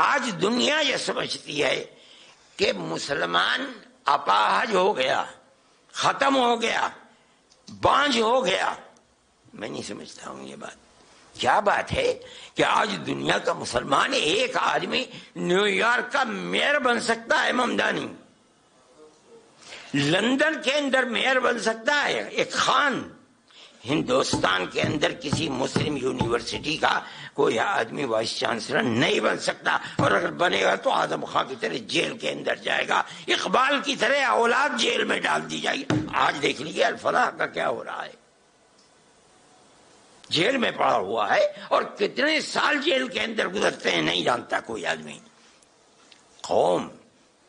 آج دنیا یہ سمجھتی ہے کہ مسلمان اپاہج ہو گیا، ختم ہو گیا، بانجھ ہو گیا۔ میں نہیں سمجھتا ہوں یہ بات۔ کیا بات ہے کہ آج دنیا کا مسلمان ایک آدمی نیو یارک کا میئر بن سکتا ہے، ممدانی لندن کے اندر میئر بن سکتا ہے، ایک خان ہندوستان کے اندر کسی مسلم یونیورسٹی کا کوئی آدمی وائس چانسلر نہیں بن سکتا، اور اگر بنے گا تو اعظم خان کی طرح جیل کے اندر جائے گا، اقبال کی طرح اولاد جیل میں ڈال دی جائے گی۔ آج دیکھ لیجیے الفلاح کا کیا ہو رہا ہے، جیل میں پڑا ہوا ہے، اور کتنے سال جیل کے اندر گزرتے ہیں نہیں جانتا کوئی آدمی۔ قوم،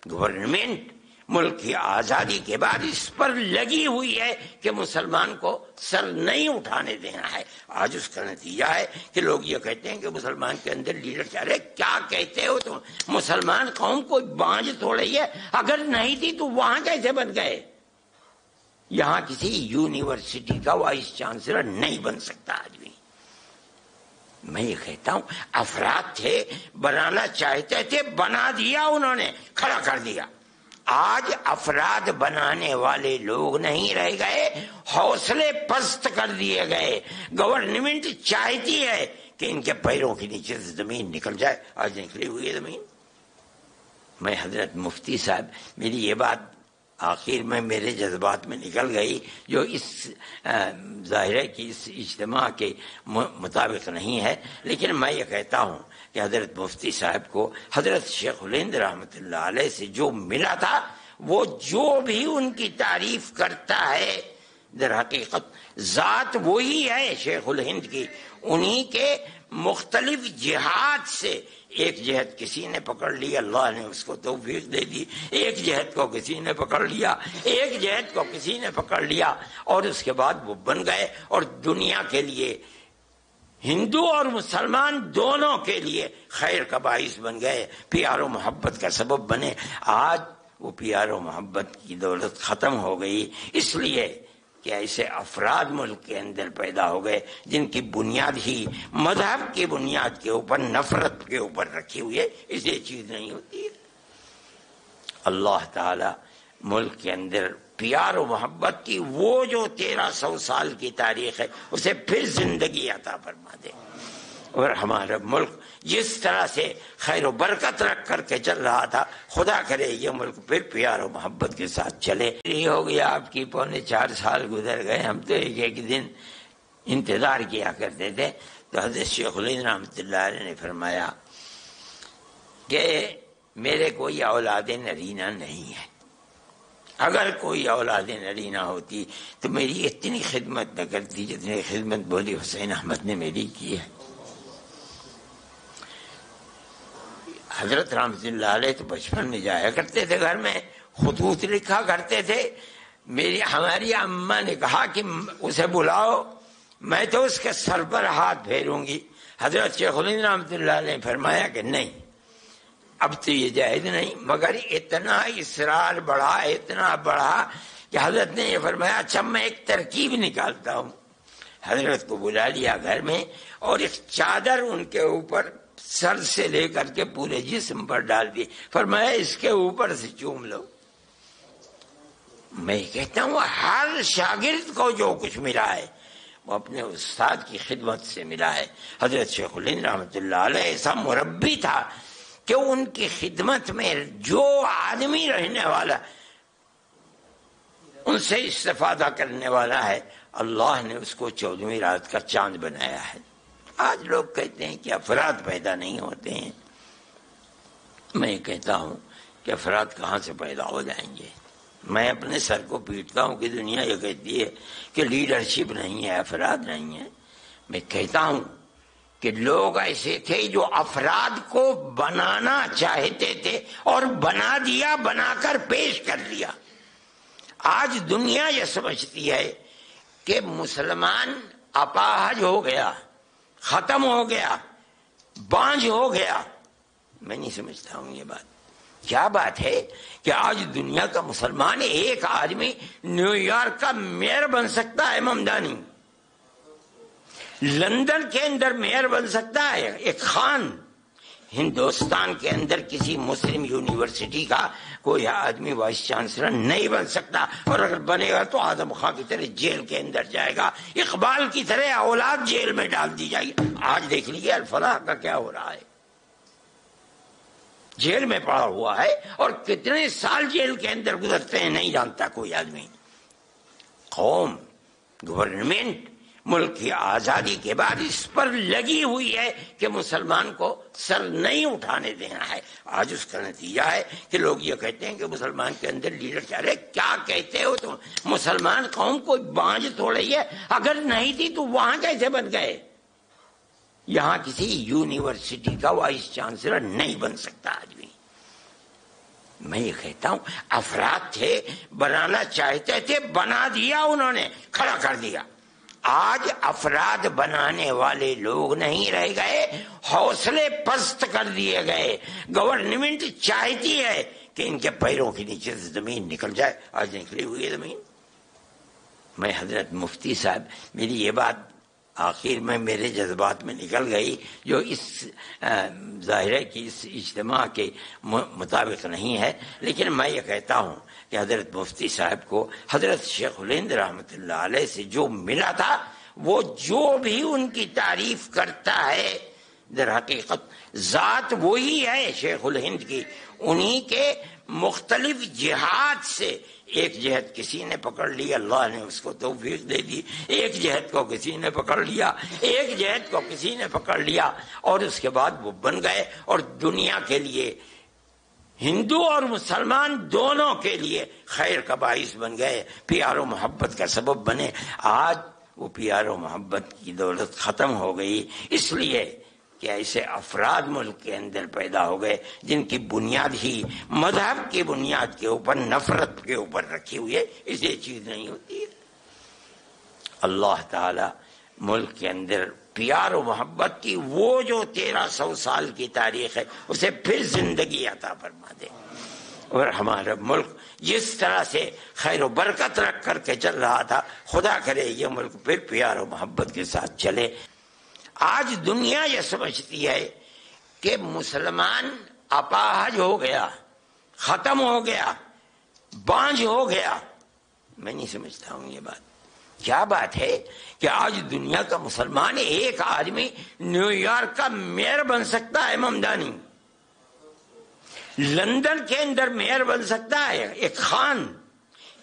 گورنمنٹ ملک کی آزادی کے بعد اس پر لگی ہوئی ہے کہ مسلمان کو سر نہیں اٹھانے دینا ہے۔ آج اس کا نتیجہ ہے کہ لوگ یہ کہتے ہیں کہ مسلمان کے اندر لیڈر چاہ رہے۔ کیا کہتے ہو تم؟ مسلمان قوم کوئی بانجھ تھوڑی ہے، اگر نہیں تھی تو وہاں کیسے بن گئے؟ یہاں کسی یونیورسٹی کا وائس چانسلر نہیں بن سکتا آدمی۔ میں یہ کہتا ہوں افراد تھے، بنانا چاہتے تھے، بنا دیا انہوں نے، کھڑا کر دیا۔ آج افراد بنانے والے لوگ نہیں رہ گئے، حوصلے پست کر دیے گئے۔ گورنمنٹ چاہتی ہے کہ ان کے پیروں کے نیچے سے زمین نکل جائے، آج نکلی ہوئی ہے زمین۔ میں حضرت مفتی صاحب، میری یہ بات آخر میں میرے جذبات میں نکل گئی، جو اس ظاہر ہے کہ اس اجتماع کے مطابق نہیں ہے، لیکن میں یہ کہتا ہوں کہ حضرت مفتی صاحب کو حضرت شیخ الہند رحمۃ اللہ علیہ سے جو ملا تھا، وہ جو بھی ان کی تعریف کرتا ہے در حقیقت ذات وہی ہے شیخ الہند کی۔ انہی کے مختلف جہات سے ایک جہت کسی نے پکڑ لی، اللہ نے اس کو توفیق دے دی، ایک جہت کو کسی نے پکڑ لیا، ایک جہت کو کسی نے پکڑ لیا، اور اس کے بعد وہ بن گئے، اور دنیا کے لیے، ہندو اور مسلمان دونوں کے لیے خیر کا باعث بن گئے، پیار و محبت کا سبب بنے۔ آج وہ پیار و محبت کی دولت ختم ہو گئی، اس لیے کہ ایسے افراد ملک کے اندر پیدا ہو گئے جن کی بنیاد ہی مذہب کی بنیاد کے اوپر، نفرت کے اوپر رکھی ہوئی ہے۔ اس یہ چیز نہیں ہوتی ہے۔ اللہ تعالی ملک کے اندر پیار و محبت کی وہ جو 1300 سال کی تاریخ ہے اسے پھر زندگی عطا فرما دے، اور ہمارا ملک جس طرح سے خیر و برکت رکھ کر کے چل رہا تھا، خدا کرے یہ ملک پھر پیار و محبت کے ساتھ چلے۔ یہ ہو گیا آپ کی 4.25 سال گزر گئے، ہم تو ایک ایک دن انتظار کیا کرتے تھے۔ تو حضرت شیخ الہند رحمۃ اللہ علیہ نے فرمایا کہ میرے کوئی اولاد نرینہ نہیں ہے، اگر کوئی اولاد نرینہ ہوتی تو میری اتنی خدمت نہ کرتی جتنی خدمت بولی حسین احمد نے میری کی ہے۔ حضرت رحمۃ اللہ علیہ تو بچپن میں جایا کرتے تھے، گھر میں خطوط لکھا کرتے تھے۔ ہماری اماں نے کہا کہ اسے بلاؤ، میں تو اس کے سر پر ہاتھ پھیروں گی۔ حضرت شیخ الہند رحمۃ اللہ علیہ نے فرمایا کہ نہیں، اب تو یہ جائز نہیں، مگر اتنا اصرار بڑھا، اتنا بڑھا کہ حضرت نے یہ فرمایا اچھا میں ایک ترکیب نکالتا ہوں۔ حضرت کو بلا لیا گھر میں، اور ایک چادر ان کے اوپر سر سے لے کر کے پورے جسم پر ڈال دی، فرمایا اس کے اوپر سے چوم لو۔ میں کہتا ہوں ہر شاگرد کو جو کچھ ملا ہے وہ اپنے استاد کی خدمت سے ملا ہے۔ حضرت شیخ الہند رحمۃ اللہ علیہ ایسا مربی تھا کہ ان کی خدمت میں جو آدمی رہنے والا، ان سے استفادہ کرنے والا ہے، اللہ نے اس کو 14ویں رات کا چاند بنایا ہے۔ آج لوگ کہتے ہیں کہ افراد پیدا نہیں ہوتے ہیں، میں کہتا ہوں کہ افراد کہاں سے پیدا ہو جائیں گے؟ میں اپنے سر کو پیٹتا ہوں کہ دنیا یہ کہتی ہے کہ لیڈرشپ نہیں ہے، افراد نہیں ہے۔ میں کہتا ہوں کہ لوگ ایسے تھے جو افراد کو بنانا چاہتے تھے اور بنا دیا، بنا کر پیش کر دیا۔ آج دنیا یہ سمجھتی ہے کہ مسلمان اپاہج ہو گیا، ختم ہو گیا، بانجھ ہو گیا۔ میں نہیں سمجھتا ہوں یہ بات۔ کیا بات ہے کہ آج دنیا کا مسلمان ایک آدمی نیو یارک کا میئر بن سکتا ہے، ممدانی لندن کے اندر میئر بن سکتا ہے، ایک خان ہندوستان کے اندر کسی مسلم یونیورسٹی کا کوئی آدمی وائس چانسلر نہیں بن سکتا، اور اگر بنے گا تو اعظم خان کی طرح جیل کے اندر جائے گا، اقبال کی طرح اولاد جیل میں ڈال دی جائے گی۔ آج دیکھ لیجیے الفلاح کا کیا ہو رہا ہے، جیل میں پڑا ہوا ہے، اور کتنے سال جیل کے اندر گزرتے ہیں نہیں جانتا کوئی آدمی۔ قوم، گورنمنٹ ملک کی آزادی کے بعد اس پر لگی ہوئی ہے کہ مسلمان کو سر نہیں اٹھانے دینا ہے۔ آج اس کا نتیجہ ہے کہ لوگ یہ کہتے ہیں کہ مسلمان کے اندر لیڈر چاہ رہے، کیا کہتے ہو تم؟ مسلمان قوم کوئی بانجھ تھوڑی ہے، اگر نہیں تھی تو وہاں کیسے بن گئے؟ یہاں کسی یونیورسٹی کا وائس چانسلر نہیں بن سکتا آدمی۔ میں یہ کہتا ہوں افراد تھے، بنانا چاہتے تھے، بنا دیا انہوں نے، کھڑا کر دیا۔ آج افراد بنانے والے لوگ نہیں رہ گئے، حوصلے پست کر دیے گئے۔ گورنمنٹ چاہتی ہے کہ ان کے پیروں کے نیچے سے زمین نکل جائے، آج نکلی ہوئی ہے زمین۔ میں حضرت مفتی صاحب، میری یہ بات آخر میں میرے جذبات میں نکل گئی، جو اس ظاہر ہے کہ اس اجتماع کے مطابق نہیں ہے، لیکن میں یہ کہتا ہوں کہ حضرت مفتی صاحب کو حضرت شیخ الہند رحمۃ اللہ علیہ سے جو ملا تھا، وہ جو بھی ان کی تعریف کرتا ہے در حقیقت ذات وہی ہے شیخ الہند کی۔ انہی کے مختلف جہاد سے ایک جہد کسی نے پکڑ لی، اللہ نے اس کو توفیق دے دی، ایک جہد کو کسی نے پکڑ لیا، ایک جہد کو کسی نے پکڑ لیا، اور اس کے بعد وہ بن گئے، اور دنیا کے لیے، ہندو اور مسلمان دونوں کے لیے خیر کا باعث بن گئے، پیار و محبت کا سبب بنے۔ آج وہ پیار و محبت کی دولت ختم ہو گئی، اس لیے کہ ایسے افراد ملک کے اندر پیدا ہو گئے جن کی بنیاد ہی مذہب کی بنیاد کے اوپر، نفرت کے اوپر رکھی ہوئی ہے۔ اس لیے چیز نہیں ہوتی ہے۔ اللہ تعالی ملک کے اندر پیار و محبت کی وہ جو 1300 سال کی تاریخ ہے اسے پھر زندگی عطا فرما دے، اور ہمارا ملک جس طرح سے خیر و برکت رکھ کر کے چل رہا تھا، خدا کرے یہ ملک پھر پیار و محبت کے ساتھ چلے۔ آج دنیا یہ سمجھتی ہے کہ مسلمان اپاہج ہو گیا، ختم ہو گیا، بانجھ ہو گیا۔ میں نہیں سمجھتا ہوں یہ بات۔ کیا بات ہے کہ آج دنیا کا مسلمان ایک آدمی نیو یارک کا میئر بن سکتا ہے، ممدانی لندن کے اندر میئر بن سکتا ہے، ایک خان۔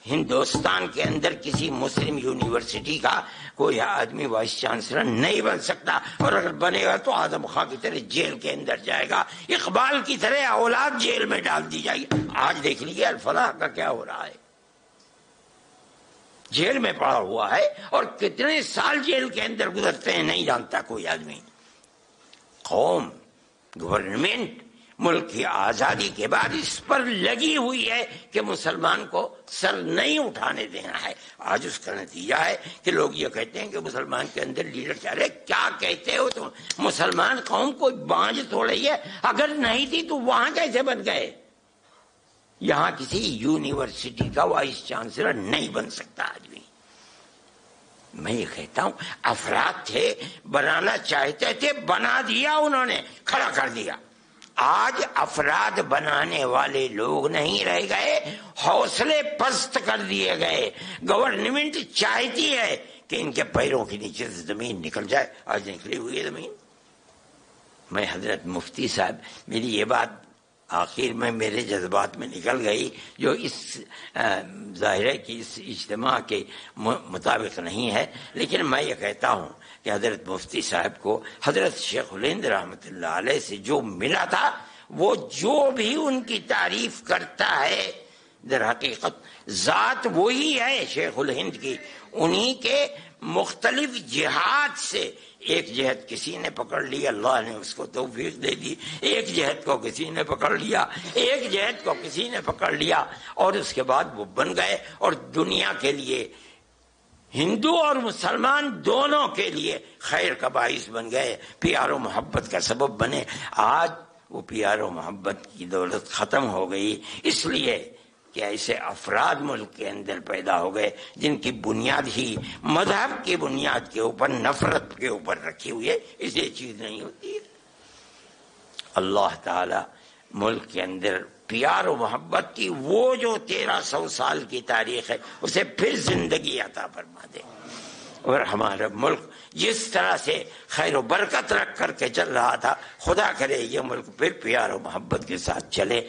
ہندوستان کے اندر کسی مسلم یونیورسٹی کا کوئی آدمی وائس چانسلر نہیں بن سکتا، اور اگر بنے گا تو اعظم خان کی طرح جیل کے اندر جائے گا، اقبال کی طرح اولاد جیل میں ڈال دی جائے گی۔ آج دیکھ لیجیے الفلاح کا کیا ہو رہا ہے، جیل میں پڑا ہوا ہے، اور کتنے سال جیل کے اندر گزرتے ہیں نہیں جانتا کوئی آدمی۔ قوم، گورنمنٹ ملک کی آزادی کے بعد اس پر لگی ہوئی ہے کہ مسلمان کو سر نہیں اٹھانے دینا ہے۔ آج اس کا نتیجہ ہے کہ لوگ یہ کہتے ہیں کہ مسلمان کے اندر لیڈر چاہ رہے، کیا کہتے ہو تم؟ مسلمان قوم کوئی بانجھ تھوڑی ہے، اگر نہیں تھی تو وہاں کیسے بن گئے؟ یہاں کسی یونیورسٹی کا وائس چانسلر نہیں بن سکتا آدمی۔ میں یہ کہتا ہوں افراد تھے، بنانا چاہتے تھے، بنا دیا انہوں نے، کھڑا کر دیا۔ آج افراد بنانے والے لوگ نہیں رہ گئے، حوصلے پست کر دیے گئے۔ گورنمنٹ چاہتی ہے کہ ان کے پیروں کے نیچے سے زمین نکل جائے، آج نکلی ہوئی ہے زمین۔ میں حضرت مفتی صاحب، میری یہ بات آخر میں میرے جذبات میں نکل گئی، جو اس ظاہر ہے کہ اس اجتماع کے مطابق نہیں ہے، لیکن میں یہ کہتا ہوں کہ حضرت مفتی صاحب کو حضرت شیخ الہند رحمۃ اللہ علیہ سے جو ملا تھا، وہ جو بھی ان کی تعریف کرتا ہے در حقیقت ذات وہی ہے شیخ الہند کی۔ انہی کے مختلف جہاد سے ایک جہد کسی نے پکڑ لی، اللہ نے اس کو توفیق دے دی، ایک جہد کو کسی نے پکڑ لیا، ایک جہد کو کسی نے پکڑ لیا، اور اس کے بعد وہ بن گئے، اور دنیا کے لیے، ہندو اور مسلمان دونوں کے لیے خیر کا باعث بن گئے، پیار و محبت کا سبب بنے۔ آج وہ پیار و محبت کی دولت ختم ہو گئی، اس لیے کہ ایسے افراد ملک کے اندر پیدا ہو گئے جن کی بنیاد ہی مذہب کی بنیاد کے اوپر، نفرت کے اوپر رکھی ہوئی ہے۔ اس لیے چیز نہیں ہوتی ہے۔ اللہ تعالی ملک کے اندر پیار و محبت کی وہ جو 1300 سال کی تاریخ ہے اسے پھر زندگی عطا فرما دے، اور ہمارا ملک جس طرح سے خیر و برکت رکھ کر کے چل رہا تھا، خدا کرے یہ ملک پھر پیار و محبت کے ساتھ چلے۔